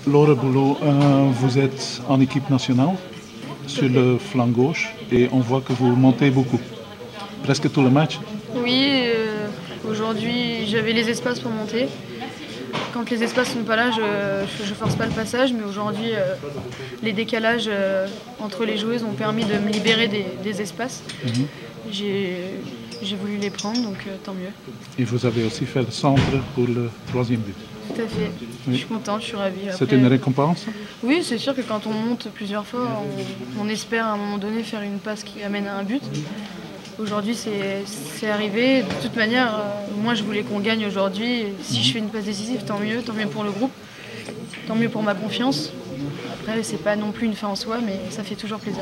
Laure Boulot, vous êtes en équipe nationale sur le flanc gauche et on voit que vous montez beaucoup, presque tous les matchs. Oui, aujourd'hui j'avais les espaces pour monter. Quand les espaces sont pas là, je force pas le passage, mais aujourd'hui les décalages entre les joueuses ont permis de me libérer des espaces. J'ai voulu les prendre, donc tant mieux. Et vous avez aussi fait le centre pour le troisième but. Tout à fait. Oui. Je suis contente, je suis ravie. C'est une récompense? Oui, c'est sûr que quand on monte plusieurs fois, on espère à un moment donné faire une passe qui amène à un but. Aujourd'hui, c'est arrivé. De toute manière, moi, je voulais qu'on gagne aujourd'hui. Si je fais une passe décisive, tant mieux pour le groupe, tant mieux pour ma confiance. Après, c'est pas non plus une fin en soi, mais ça fait toujours plaisir.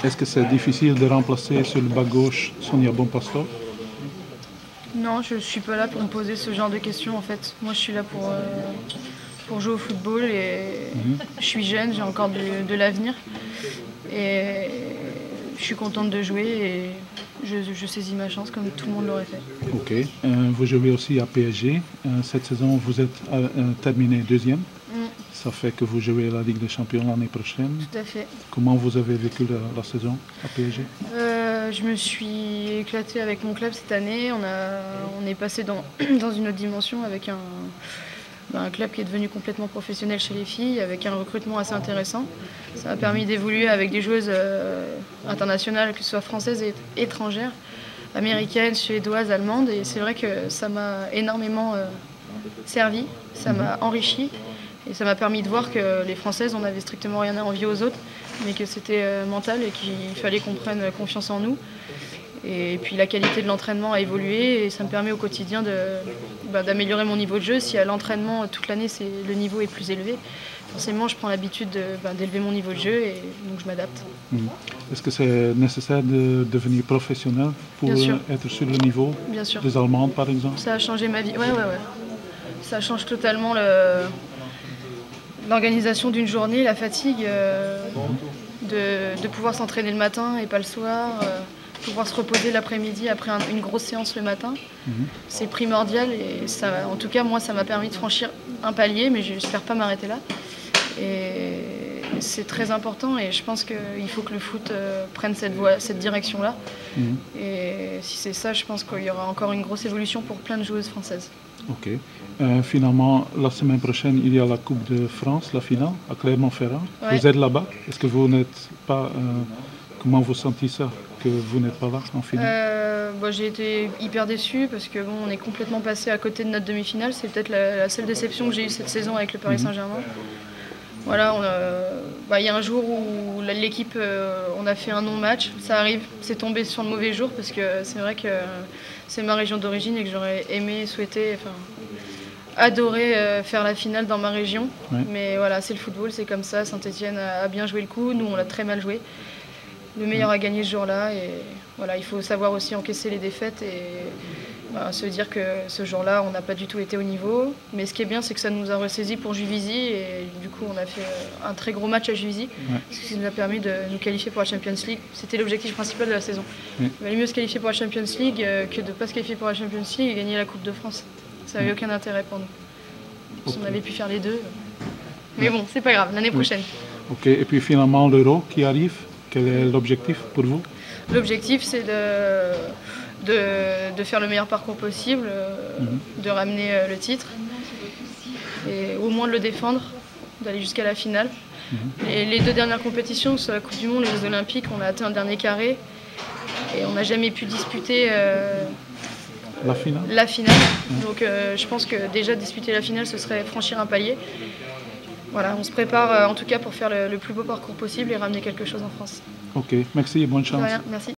Est-ce que c'est difficile de remplacer sur le bas gauche Sonia Bonpastor? Non, je suis pas là pour me poser ce genre de questions en fait. Moi, je suis là pour jouer au football et je suis jeune, j'ai encore de l'avenir. Et je suis contente de jouer et je saisis ma chance comme tout le monde l'aurait fait. Ok. Vous jouez aussi à PSG. Cette saison, vous êtes terminé deuxième. Ça fait que vous jouez la Ligue des Champions l'année prochaine. Tout à fait. Comment vous avez vécu la saison à PSG? Je me suis éclatée avec mon club cette année. On est passé dans une autre dimension avec un club qui est devenu complètement professionnel chez les filles, avec un recrutement assez intéressant. Ça a permis d'évoluer avec des joueuses internationales, que ce soit françaises et étrangères, américaines, suédoises, allemandes. Et c'est vrai que ça m'a énormément servi, ça m'a enrichi. Et ça m'a permis de voir que les Françaises, on n'avait strictement rien à envier aux autres, mais que c'était mental et qu'il fallait qu'on prenne confiance en nous. Et puis la qualité de l'entraînement a évolué et ça me permet au quotidien d'améliorer mon niveau de jeu. Si à l'entraînement, toute l'année, le niveau est plus élevé, forcément, je prends l'habitude d'élever mon niveau de jeu et donc je m'adapte. Est-ce que c'est nécessaire de devenir professionnel pour être sur le niveau des Allemandes, par exemple? Ça a changé ma vie. Ouais. Ça change totalement l'organisation d'une journée, la fatigue, de pouvoir s'entraîner le matin et pas le soir, pouvoir se reposer l'après-midi après une grosse séance le matin. C'est primordial et ça, en tout cas moi ça m'a permis de franchir un palier, mais j'espère pas m'arrêter là. Et c'est très important et je pense qu'il faut que le foot prenne cette direction-là. Et si c'est ça, je pense qu'il y aura encore une grosse évolution pour plein de joueuses françaises. Ok. Finalement, la semaine prochaine, il y a la Coupe de France, la finale, à Clermont-Ferrand. Ouais. Vous êtes là-bas. Est-ce que vous n'êtes pas... comment vous sentez ça, que vous n'êtes pas là en finale? J'ai été hyper déçue parce que on est complètement passé à côté de notre demi-finale. C'est peut-être la seule déception que j'ai eue cette saison avec le Paris Saint-Germain. Voilà, y a un jour où l'équipe, on a fait un non-match, ça arrive, c'est tombé sur le mauvais jour parce que c'est vrai que c'est ma région d'origine et que j'aurais aimé, souhaité, adoré faire la finale dans ma région. Ouais. Mais voilà, c'est le football, c'est comme ça, Saint-Etienne a bien joué le coup, nous on l'a très mal joué. Le meilleur a gagné ce jour-là et voilà, il faut savoir aussi encaisser les défaites et se dire que ce jour-là, on n'a pas du tout été au niveau. Mais ce qui est bien, c'est que ça nous a ressaisis pour Juvisy et du coup, on a fait un très gros match à Juvisy, ce qui nous a permis de nous qualifier pour la Champions League. C'était l'objectif principal de la saison. Il valait mieux se qualifier pour la Champions League que de ne pas se qualifier pour la Champions League et gagner la Coupe de France. Ça n'avait aucun intérêt pour nous. Si on avait pu faire les deux. Mais bon, c'est pas grave, l'année prochaine. Ok, et puis finalement, l'Euro qui arrive, quel est l'objectif pour vous? L'objectif, c'est de faire le meilleur parcours possible, de ramener le titre et au moins de le défendre, d'aller jusqu'à la finale. Et les deux dernières compétitions, sur la Coupe du Monde et les Olympiques, on a atteint un dernier carré et on n'a jamais pu disputer la finale. Donc je pense que déjà disputer la finale, ce serait franchir un palier. Voilà, on se prépare en tout cas pour faire le plus beau parcours possible et ramener quelque chose en France. Ok, merci et bonne chance. De rien, merci.